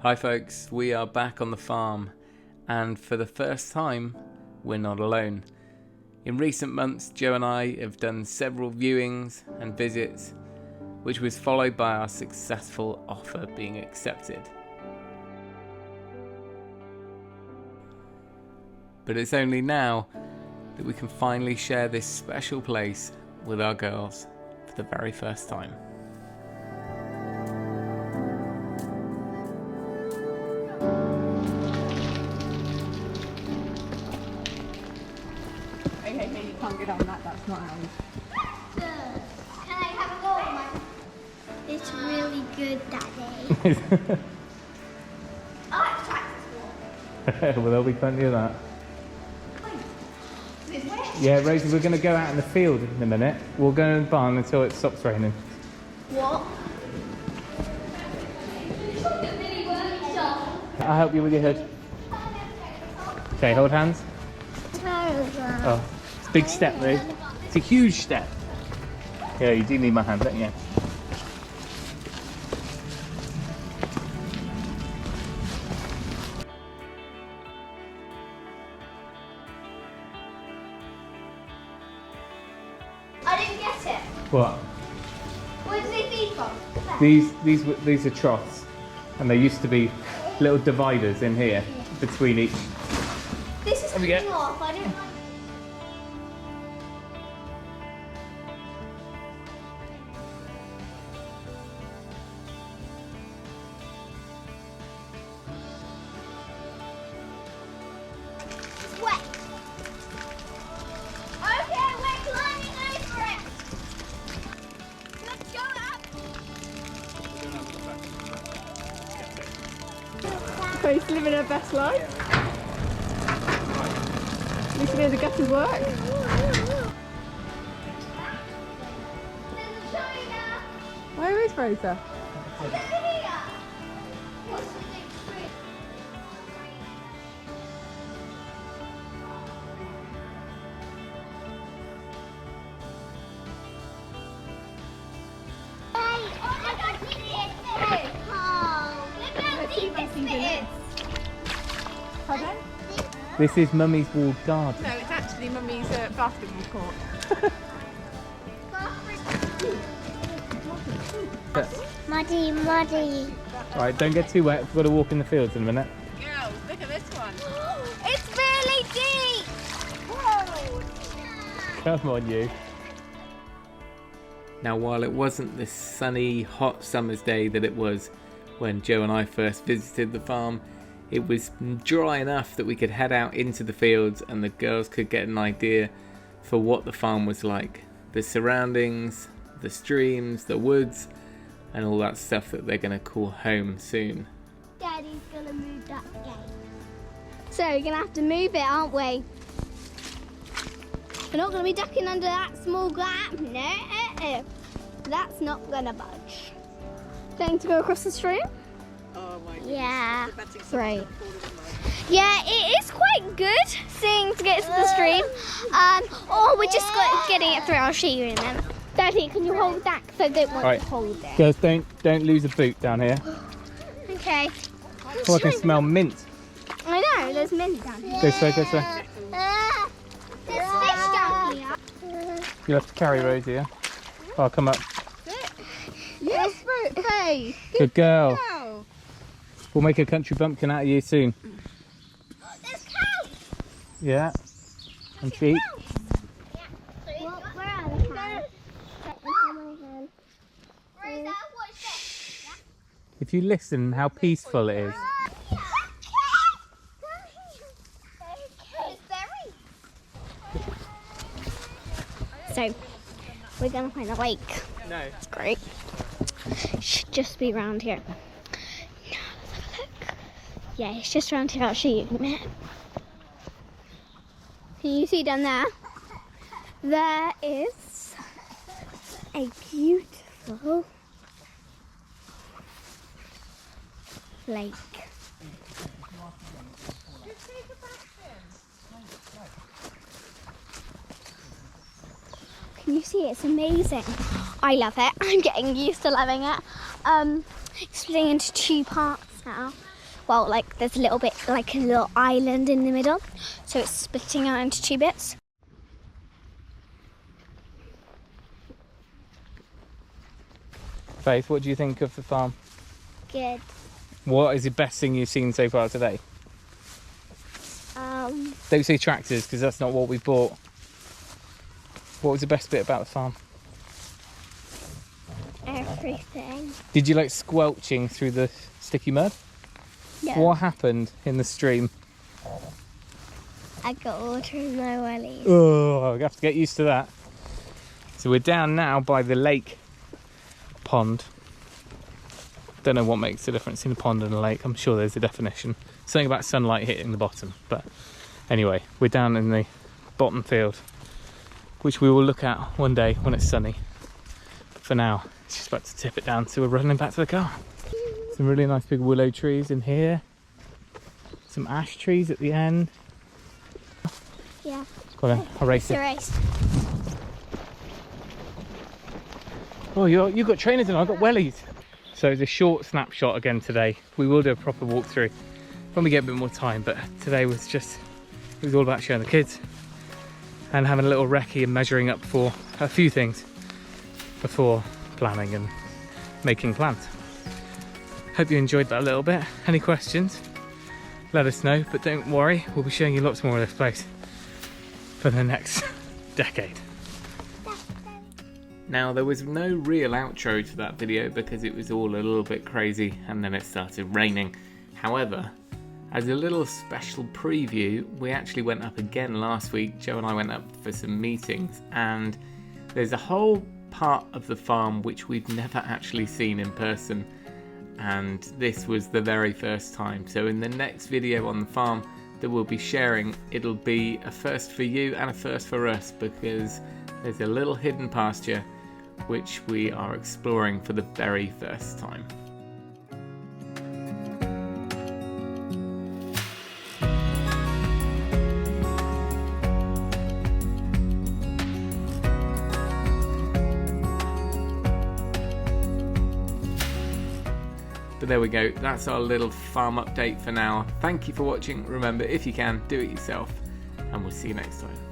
Hi folks, we are back on the farm, and for the first time, we're not alone. In recent months, Joe and I have done several viewings and visits, which was followed by our successful offer being accepted. But it's only now that we can finally share this special place with our girls for the very first time. Okay, you can't get on that, that's not how Can I have a go on mine? It's really good, Daddy. I like to try this one. Well, there'll be plenty of that. This way? Yeah, Rosie, we're going to go out in the field in a minute. We'll go in the barn until it stops raining. What? It's like a mini workshop. I'll help you with your hood. Okay, hold hands. Oh, it's a big step, Rose. It's a huge step. Yeah, you do need my hand, don't you? I didn't get it. What? Where do they feed from? These are troughs, and there used to be little dividers in here between each. This is There we go. coming off. I don't like. It's wet. Okay, we're climbing over it. Let's go up. Grace living her best life. At least we know the gutters work. There's a China. Where is Rosa? Look at here. What's the next tree? Oh my God, look at this. Oh, look how deep this bit is. Pardon? This is Mummy's walled garden. No, it's actually Mummy's basketball court. Muddy, muddy. Right, don't get too wet. We've got to walk in the fields in a minute. Girls, look at this one. It's really deep. Whoa. Come on, you. Now, while it wasn't the sunny, hot summer's day that it was when Joe and I first visited the farm, it was dry enough that we could head out into the fields and the girls could get an idea for what the farm was like. The surroundings, the streams, the woods, and all that stuff that they're going to call home soon. Daddy's gonna move that gate. So we're gonna have to move it, aren't we? We're not gonna be ducking under that small gap. No, that's not gonna budge. Going to go across the stream? Oh my goodness. Yeah. Great. Yeah, it is quite good seeing to get to the stream. We're just getting it through. I'll show you in a minute. Daddy, can you hold that? Because I don't want Right. to hold it. Girls, don't lose a boot down here. Okay. Oh, I can smell mint. I know, there's mint down here. Go slow, go slow. There's fish down here. You'll have to carry Rosie, yeah? Oh, I'll come up. Yes, hey. Good girl. Wow. We'll make a country bumpkin out of you soon. There's cows. Yeah. And sheep. Where are the cows? Rosa, watch this. If you listen how peaceful it is. So, we're gonna find a lake. No. It's great. Should just be around here. Now, let's have a look. Yeah, it's just around here. I'll show you in a minute. Can you see down there? There is a beautiful lake. Can you see? It's amazing. I love it. I'm getting used to loving it. It's splitting into two parts now. well, like there's a little bit, like a little island in the middle, so it's splitting out into 2 bits. Faith, what do you think of the farm? Good. What is the best thing you've seen so far today? Don't say tractors, because that's not what we bought. What was the best bit about the farm? Everything. Did you like squelching through the sticky mud? No. What happened in the stream? I got water in my wellies. Oh, I have to get used to that. So we're down now by the lake pond. Don't know what makes the difference in a pond and a lake. I'm sure there's a definition. Something about sunlight hitting the bottom. But anyway, we're down in the bottom field, which we will look at one day when it's sunny. But for now, it's just about to tip it down, so we're running back to the car. Some really nice big willow trees in here. Some ash trees at the end. Yeah. Go on then, I'll race It's a it. race. Oh, you've got trainers and I've got wellies. So it's a short snapshot again today. We will do a proper walkthrough when we get a bit more time, but today was it was all about showing the kids and having a little recce and measuring up for a few things before planning and making plans. Hope you enjoyed that a little bit. Any questions? Let us know, but don't worry, we'll be showing you lots more of this place for the next decade. Now, there was no real outro to that video because it was all a little bit crazy and then it started raining. However, as a little special preview, we actually went up again last week. Joe and I went up for some meetings, and there's a whole part of the farm which we've never actually seen in person, and this was the very first time. So in the next video on the farm that we'll be sharing, it'll be a first for you and a first for us, because there's a little hidden pasture which we are exploring for the very first time. But there we go, that's our little farm update for now. Thank you for watching. Remember, if you can, do it yourself, and we'll see you next time.